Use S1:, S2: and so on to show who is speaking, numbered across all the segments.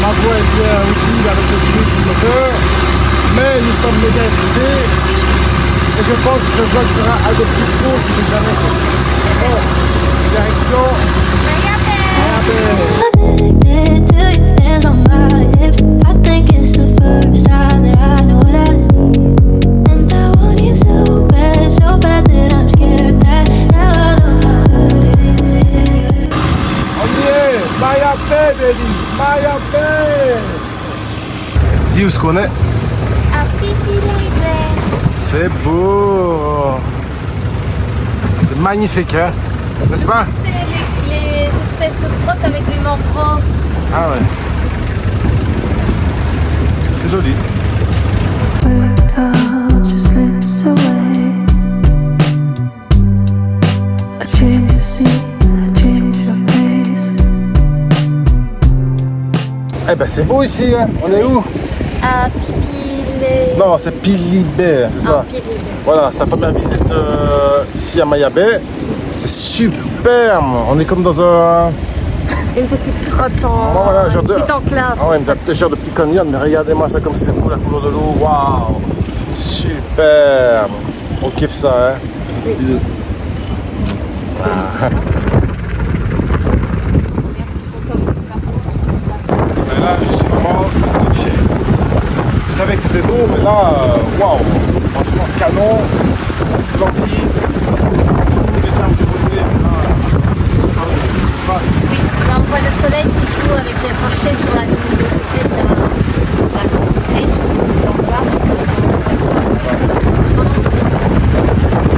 S1: Ma voix est bien utile avec le bruit du moteur, mais nous sommes méga excités et je pense que ce vlog sera un des plus courts que j'ai jamais fait. Bon, direction
S2: Addicted to your hands on my hips. I think it's the first time that I know what I need. And I want you so bad that I'm scared that now I know how good it is.
S1: On y est, Maya Bay, baby, Maya Bay. Dis où ce qu'on est?
S3: À Pipi-les-Bains.
S1: C'est beau. C'est magnifique, hein? N'est-ce pas?
S3: C'est les espèces de grottes avec les mangroves.
S1: Ah ouais. C'est joli.
S2: Just slips away. A change of scene, a change of pace.
S1: Eh ben c'est beau ici, hein? On est où?
S3: À Pipi-les...
S1: Non, c'est Pilibert, c'est ça.
S3: Pipi-les-Bains.
S1: Voilà, c'est la première visite ici à Maya Bay. C'est superbe. On est comme dans un...
S3: Une petite grotte en...
S1: Voilà, genre de...
S3: petite enclave.
S1: Ah ouais, un genre de petit canyon, mais regardez-moi ça comme c'est beau, la couleur de l'eau. Waouh! Superbe. On kiffe ça, hein?
S3: Oui.
S1: Bisous. Ah. Et là, je suis vraiment scotché. Je savais que c'était beau, mais là, waouh! Franchement, canon, gentil, tous les termes que vous voulez.
S3: Là, on voit le soleil qui joue avec les reflets sur la luminosité de la vitrine. Donc là,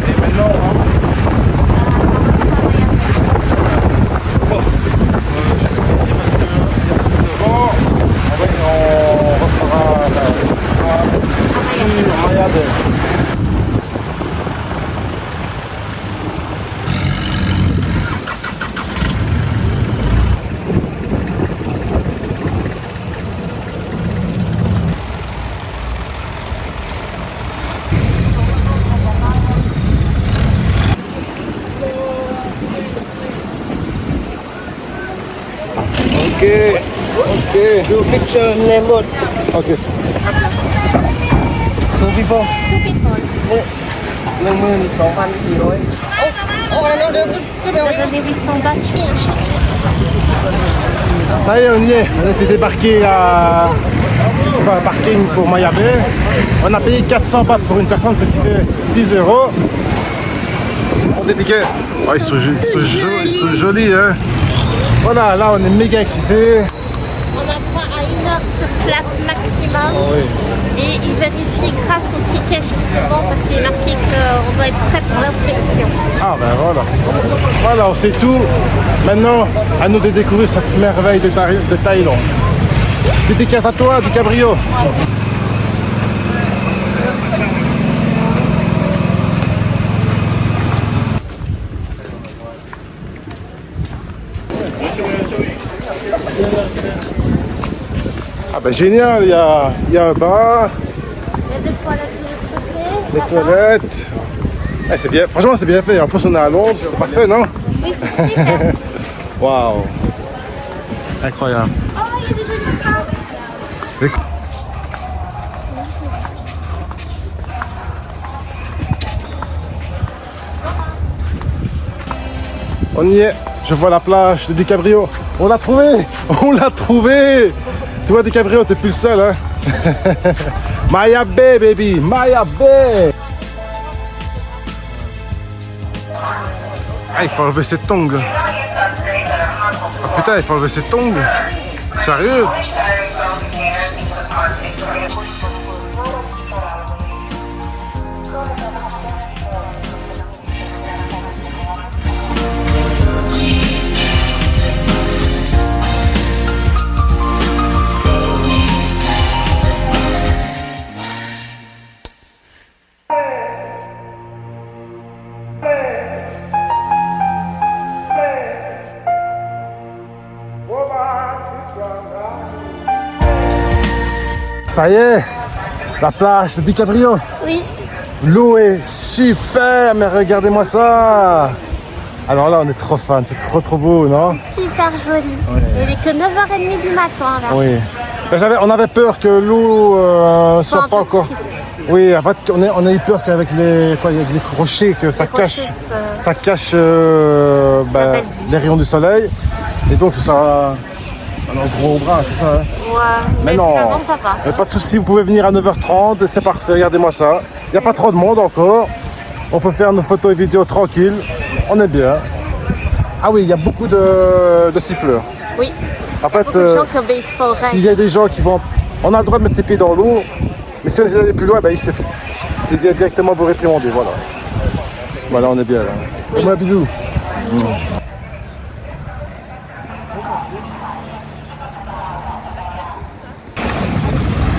S1: Et maintenant, je coupe ici parce qu'il y a beaucoup de vent. On refera sur Maya Bay. Ok.
S4: Do picture Nemo.
S1: Ok.
S4: Two people. 12,400
S3: ça donne 800 bahts.
S1: Ça y est, on y est. On était débarqué à un parking pour Maya Bay. On a payé 400 bahts pour une personne, ce qui fait 10 euros. On des tickets. Oh, ils sont jolis, hein. Voilà, là on est méga excités.
S3: On a droit à 1 heure sur place maximum.
S1: Oh, oui.
S3: Et il vérifie grâce au ticket justement parce qu'il est marqué qu'on doit être prêt pour l'inspection.
S1: Ah ben voilà. Voilà, on sait tout. Maintenant, à nous de découvrir cette merveille de Thaïlande. Dédicace à toi, DiCaprio. Ah ben génial, il y a un bar,
S3: Il y a des toilettes de
S1: des
S3: l'autre côté.
S1: toilettes. Eh, c'est bien, franchement c'est bien fait. En plus on est à Londres, c'est parfait, non?
S3: Oui, c'est super.
S1: Waouh, incroyable.
S3: Oh, il y a des jeux de cartes.
S1: On y est, je vois la plage de DiCaprio. On l'a trouvé, on l'a trouvé. Tu vois DiCaprio, t'es plus le seul, hein. Maya Bay, baby, Maya Bay. Ah, il faut enlever ses tongs. Ah putain, il faut enlever ses tongs. Sérieux? Ça y est, la plage de DiCaprio.
S3: Oui.
S1: L'eau est super, mais regardez-moi ça. Alors là, on est trop fans, c'est trop beau, non?
S3: Super joli.
S1: Ouais.
S3: Il est que 9h30 du matin là.
S1: Oui. On avait peur que l'eau
S3: Soit un
S1: soit pas
S3: peu
S1: encore.
S3: triste.
S1: Oui, en fait, on a eu peur qu'avec les crochets, que ça
S3: Les
S1: cache,
S3: rochers,
S1: ça cache
S3: belle vue.
S1: les rayons du soleil. Et donc, ça un gros bras, c'est ça. Hein.
S3: Ouais, mais
S1: non,
S3: finalement ça va.
S1: mais pas de souci, vous pouvez venir à 9h30, c'est parfait, regardez-moi ça. Il n'y a pas trop de monde encore. On peut faire nos photos et vidéos tranquilles. On est bien. Ah oui, il y a beaucoup de siffleurs.
S3: Oui.
S1: En fait,
S3: Beaucoup de gens qui obéissent pas aux
S1: s'il
S3: règles.
S1: y a des gens qui vont... On a le droit de mettre ses pieds dans l'eau, mais si on essaie d'aller plus loin, ben, il siffle. Il vient directement vous réprimander, voilà. Voilà, on est bien là. Fais-moi un bisou.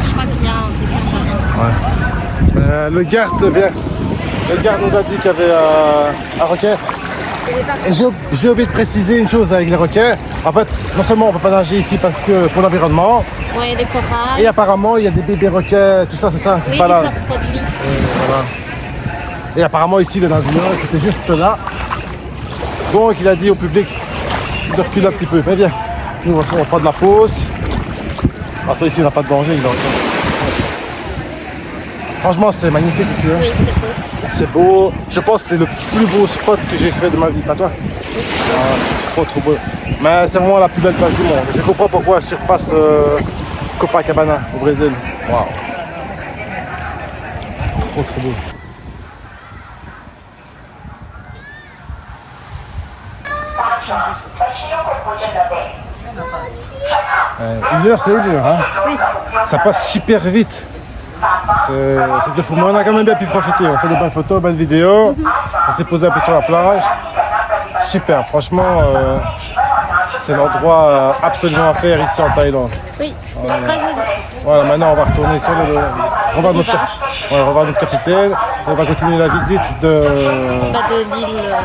S3: Je crois qu'il y a un petit peu.
S1: Le garde vient. Le garde nous a dit qu'il y avait un requin. Et j'ai oublié de préciser une chose avec les requins. En fait, non seulement on ne peut pas nager ici parce que pour l'environnement,
S3: Ouais, les corals.
S1: et apparemment il y a des bébés requins, tout ça, c'est ça, qui
S3: Oui,
S1: se baladent.
S3: ça reproduit.
S1: Voilà. Et apparemment ici, le navire qui était juste là. Donc il a dit au public de reculer un petit peu. Mais viens, nous on prend de la pause. Ah ça ici on n'a pas de danger. Franchement c'est magnifique ici. Hein.
S3: Oui, c'est beau.
S1: C'est beau. Je pense que c'est le plus beau spot que j'ai fait de ma vie. Pas toi? Ah, trop beau. Mais c'est vraiment la plus belle plage du monde. Je comprends pourquoi elle surpasse Copacabana au Brésil. Waouh. Trop beau. Une heure, c'est une heure. Hein.
S3: Oui.
S1: Ça passe super vite. C'est un truc de fou. Mais on a quand même bien pu profiter. On fait des belles photos, belles vidéos. On s'est posé un peu sur la plage. Super, franchement, c'est l'endroit absolument à faire ici en Thaïlande.
S3: Oui, c'est très joli.
S1: Voilà, maintenant on va retourner sur le. On va notre, ouais, on va notre capitaine. On va continuer la visite de.
S3: Pas de l'île.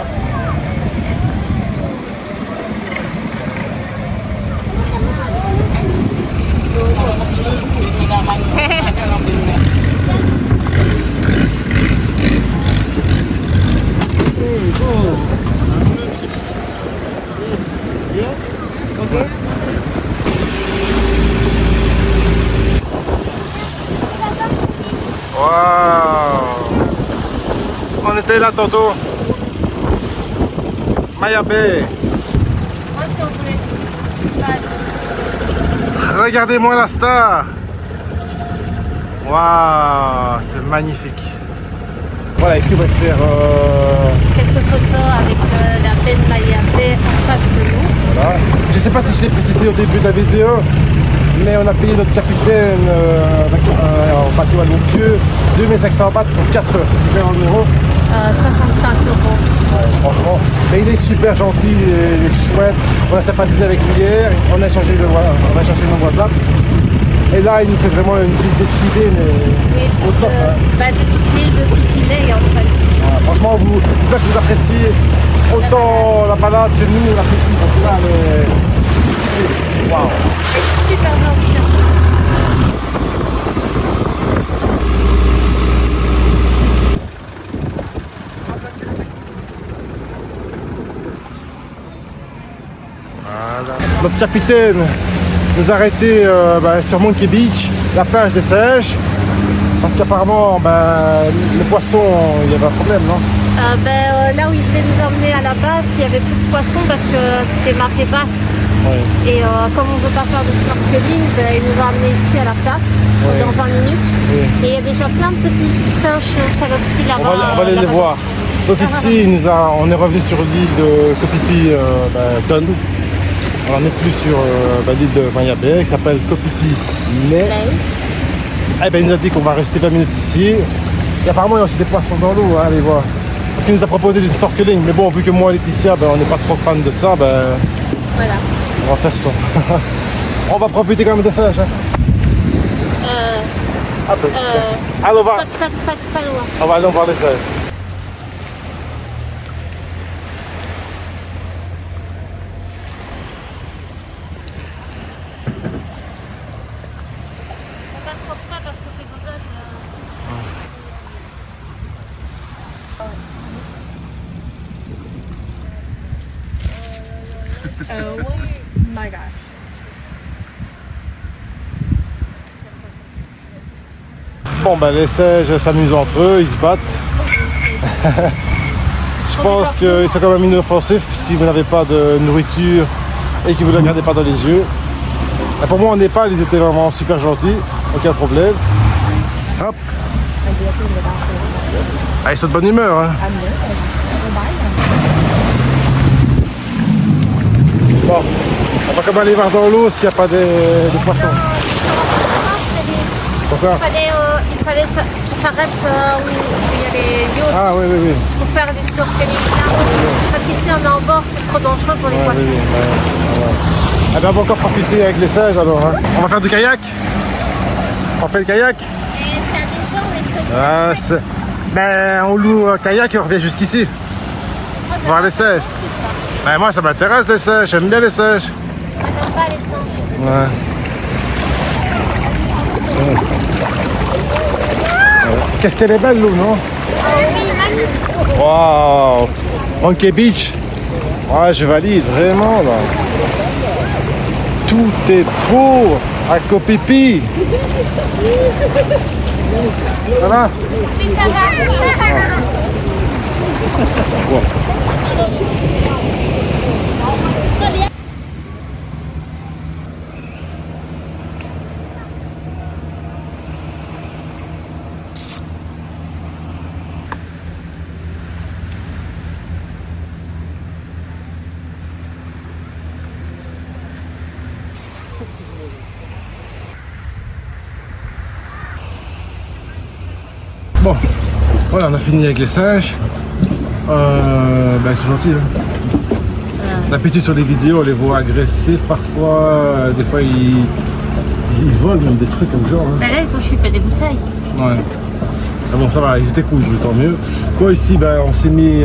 S1: Waouh! On était là tantôt. Maya Bay.
S3: Moi, si on voulait.
S1: Regardez-moi la star. Waouh, c'est magnifique. Voilà, ici on va faire.
S3: Quelques photos avec la baie de Mayapé en face de nous.
S1: Voilà. Je sais pas si je l'ai précisé au début de la vidéo, mais on a payé notre capitaine en bateau à Longueux 2500 bahts pour 4 heures. C'est en euros.
S3: 65 euros.
S1: Ouais, franchement, mais il est super gentil, il est chouette. On a sympathisé avec lui hier, on a changé nos WhatsApp. Et là, il nous fait vraiment une visite guidée, mais
S3: Oui,
S1: au top. Hein.
S3: de toute l'île de Piquilé en fait.
S1: Ouais, franchement, j'espère que vous appréciez autant la balade que nous, on l'apprécie. Donc là, super. Waouh.
S3: Super gentil.
S1: Notre capitaine nous a arrêtés sur Monkey Beach, la plage des Seiches, parce qu'apparemment les poissons, il y avait un problème, non?
S3: Là où il voulait nous emmener à la base, il n'y avait plus de poissons parce que c'était marée basse.
S1: Ouais.
S3: Et comme on ne veut pas faire de snorkeling, il nous a emmenés ici à la place
S1: Ouais.
S3: dans 20 minutes.
S1: Oui.
S3: Et il y a déjà plein de petits singes saloperies
S1: On
S3: là-bas.
S1: va aller les
S3: là-bas.
S1: voir. Donc ici, on est revenu sur l'île de Koh Phi Phi Ton. On n'est plus sur l'île de Maya Bay qui s'appelle Koh Phi Phi Mais. Il nous a dit qu'on va rester 20 minutes ici. Et apparemment, il y a aussi des poissons dans l'eau, hein, allez voir. Parce qu'il nous a proposé du snorkeling. Mais bon, vu que moi et Laetitia, on n'est pas trop fan de ça,
S3: Voilà.
S1: on va faire ça. On va profiter quand même de ça. Hein. Un peu. Allez,
S3: Très loin.
S1: on va aller voir les singes.
S3: Pas trop près parce que c'est Google.
S5: Oh my gosh.
S1: Bon, ben les Seiges s'amusent entre eux, ils se battent. Je pense qu'ils sont quand même inoffensifs si vous n'avez pas de nourriture et que vous ne les regardez pas dans les yeux. Et pour moi, en Népal, ils étaient vraiment super gentils, aucun problème. Hop. Ah, ils sont de bonne humeur, hein. Bon, on va quand même aller voir dans l'eau s'il n'y a pas de poissons. Pourquoi?
S3: Il fallait qu'ils s'arrêtent où il y a les yachts
S1: Ah oui, oui, oui.
S3: pour faire du snorkeling là. Parce qu'ici on est en bord, c'est trop dangereux pour les
S1: Ah,
S3: poissons.
S1: oui, oui, ouais. Eh ben, on va encore profiter avec les Seiges alors. Hein. On va faire du kayak? On fait le kayak? Ah, ben, on loue un kayak et on revient jusqu'ici. Voir les Seiges. Ben, moi, ça m'intéresse les Seiges. J'aime bien les Seiges.
S3: J'aime pas les singes.
S1: Ouais. Qu'est-ce qu'elle est belle l'eau, non?
S3: Oui, magnifique.
S1: Waouh! Monkey Beach. Ouais, je valide, vraiment là. Tout est beau à Kopipi. Ça va?
S3: Oui, ça va.
S1: Bon, voilà, on a fini avec les singes. Ben, ils sont gentils. Hein. D'habitude sur les vidéos, on les voit agressifs parfois. Des fois, ils volent même des trucs comme genre. Hein.
S3: Mais là, ils ont chupé des bouteilles.
S1: Ouais. Ah bon, ça va, ils étaient cool, tant mieux. Bon, ici, ben, on s'est mis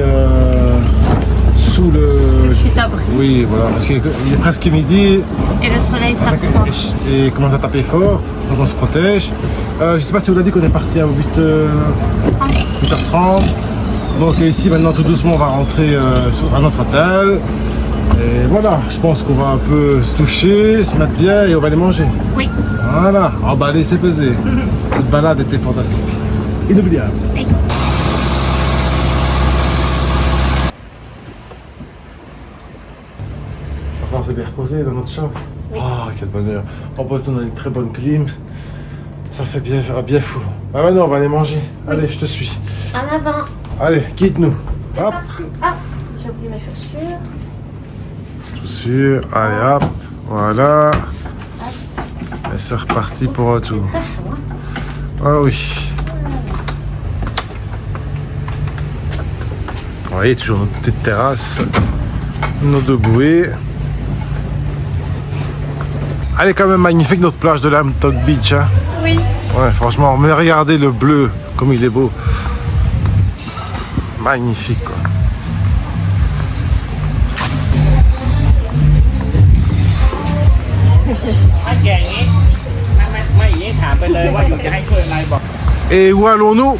S1: sous le
S3: petit abri.
S1: Oui, voilà, parce qu'il est presque midi.
S3: Et le soleil tape fort.
S1: Et il commence à taper fort, donc on se protège. Je sais pas si vous l'avez dit qu'on est parti à 8h30. Donc ici maintenant tout doucement on va rentrer à notre hôtel. Et voilà, je pense qu'on va un peu se toucher, se mettre bien et on va les manger.
S3: Oui.
S1: Voilà, on va laisser peser. Cette balade était fantastique. Inoubliable.
S3: Oui.
S1: On s'est bien reposé dans notre chambre.
S3: Oui.
S1: Oh, quel bonheur. En plus, on a une très bonne clim. Ça fait bien fou. Ah, maintenant, on va aller manger. Allez, je te suis.
S3: En avant.
S1: Allez, quitte-nous. Hop.
S3: Ah, j'ai oublié mes chaussures.
S1: Chaussures. Allez, hop. Voilà. Et c'est reparti pour un tour.
S3: Très chaud, hein.
S1: Ah oui. Vous voyez, toujours notre petite terrasse. Nos deux bouées. Elle est quand même magnifique notre plage de Lamtok Beach. Hein.
S3: Oui.
S1: Ouais, franchement, mais regardez le bleu, comme il est beau. Magnifique, quoi. Et où allons-nous?
S3: Au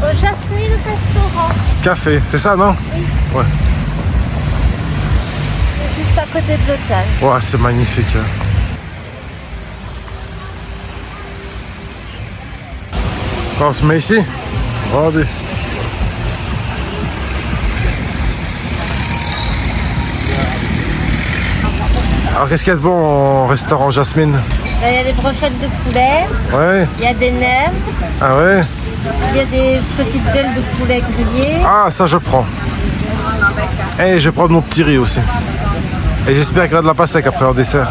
S3: Jasmine Restaurant.
S1: Café, c'est ça, non?
S3: Oui.
S1: Ouais.
S3: Juste à côté de l'hôtel.
S1: Ouais, c'est magnifique. Hein. On se met ici. Vendu. Alors qu'est-ce qu'il y a de bon au restaurant Jasmine?
S3: Là, il y a des brochettes de poulet,
S1: Ouais.
S3: il y a des nems,
S1: Ah ouais?
S3: il y a des petites ailes de poulet grillées.
S1: Ah, ça je prends. Et je vais prendre mon petit riz aussi. Et j'espère qu'il y aura de la pastèque après en dessert.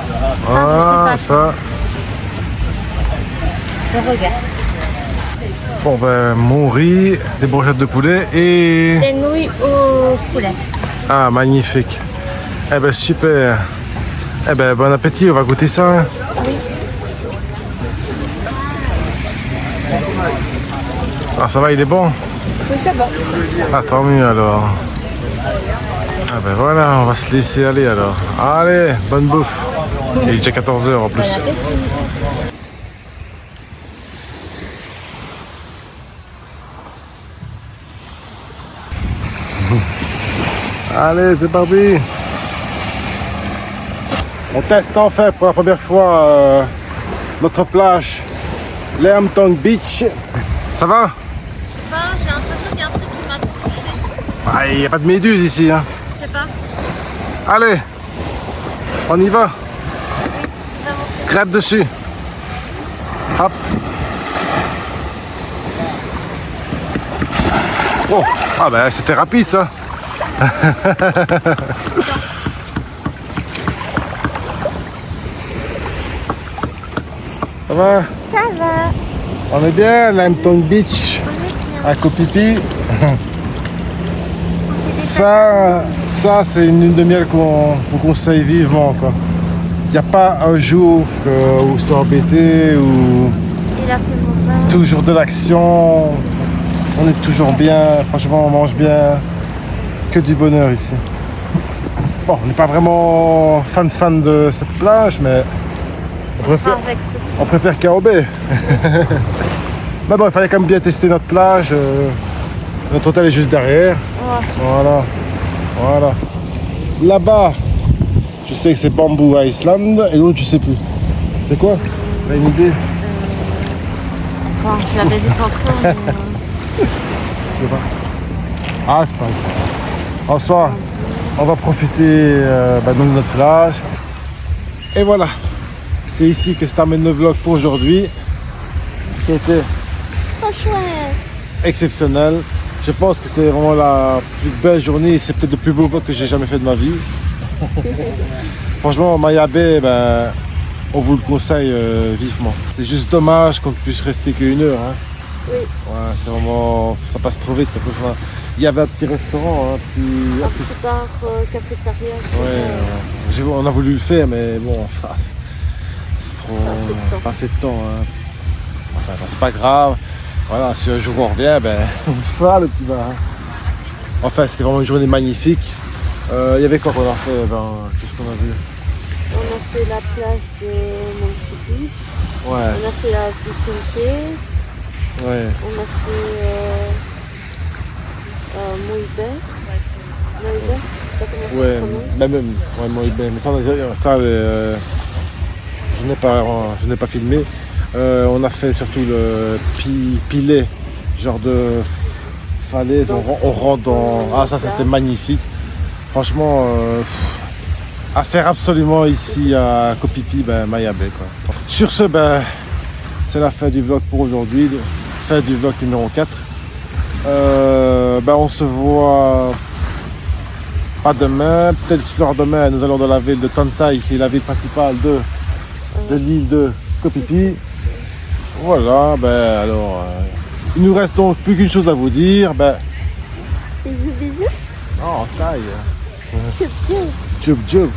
S1: Ah,
S3: je sais pas.
S1: ça.
S3: Je regarde.
S1: Bon ben, mon riz, des brochettes de poulet et...
S3: Des nouilles au poulet.
S1: Ah, magnifique. Eh ben, super. Eh ben, bon appétit, on va goûter ça. Hein.
S3: Oui.
S1: Ah, ça va, il est bon?
S3: Oui, c'est bon.
S1: Ah, tant mieux alors. Ah ben voilà, on va se laisser aller alors. Allez, bonne bouffe. Il est déjà 14h en plus. Allez, c'est parti. On teste enfin pour la première fois notre plage Leamtong Beach. Ça va?
S3: Enfin, j'ai l'impression qu'il y a un truc qui m'a touché.
S1: Il n'y a pas de méduse ici. Hein.
S3: Je sais pas.
S1: Allez, on y va.
S3: Vraiment.
S1: Crêpe dessus. Hop. Oh, ah ben c'était rapide ça. Ça va?
S3: Ça va.
S1: On est bien, Leamtong Beach, à Koh Phi Phi. Ça c'est une lune de miel qu'on vous conseille vivement. Il n'y a pas un jour où c'est embêté, où
S3: Il a fait mon pain.
S1: toujours de l'action, on est toujours bien, franchement on mange bien, que du bonheur ici. Bon, on n'est pas vraiment fan de cette plage, mais
S3: Avec ce soir.
S1: on préfère KOB. Mais bon, il fallait quand même bien tester notre plage. Notre hôtel est juste derrière.
S3: Ouais.
S1: Voilà. Là-bas, je sais que c'est Bamboo Island et l'autre, je sais plus. C'est quoi? T'as une idée?
S3: Attends, je l'avais vu tantôt. Mais...
S1: Je sais pas. Ah, c'est pas grave. En soi, on va profiter de notre plage. Et voilà. C'est ici que se termine le vlog pour aujourd'hui. Ce qui a été
S3: Trop chouette.
S1: exceptionnel. Je pense que c'était vraiment la plus belle journée. C'est peut-être le plus beau vlog que j'ai jamais fait de ma vie. Franchement, Maya Bay, on vous le conseille vivement. C'est juste dommage qu'on ne puisse rester qu'une heure. Hein.
S3: Oui.
S1: Ouais, c'est vraiment, ça passe trop vite. Il y avait un petit restaurant,
S3: Un petit bar cafétéria.
S1: on a voulu le faire, mais bon, c'est trop, pas assez de temps. Hein. Enfin, c'est pas grave. Voilà, si un jour on revient, on fera le petit bar. Hein. Enfin, c'était vraiment une journée magnifique. Il y avait quoi qu'on a fait? Qu'est-ce qu'on a vu?
S3: On a fait la plage de Monkey Beach. On a
S1: Ouais,
S3: fait la Beacon Cave.
S1: ouais.
S3: On a fait Moïbe. Moïbe. Je sais pas comment
S1: Ouais,
S3: ça se prononce.
S1: même, ouais, moi, mais ça je n'ai pas filmé. On a fait surtout le pilet, genre de falaise, on rentre dans... Ah, ça c'était magnifique. Franchement, à faire absolument ici à Koh Phi Phi, Maya Bay, quoi. Sur ce, c'est la fin du vlog pour aujourd'hui, fin du vlog numéro 4. On se voit pas demain, peut-être le lendemain, nous allons dans la ville de Tonsai, qui est la ville principale de l'île de Koh Phi Phi. Voilà, alors, il nous reste donc plus qu'une chose à vous dire.
S3: Bisous, bisous.
S1: Oh, taille.
S3: Tchoup, tchoup.
S1: Tchoub, tchoub.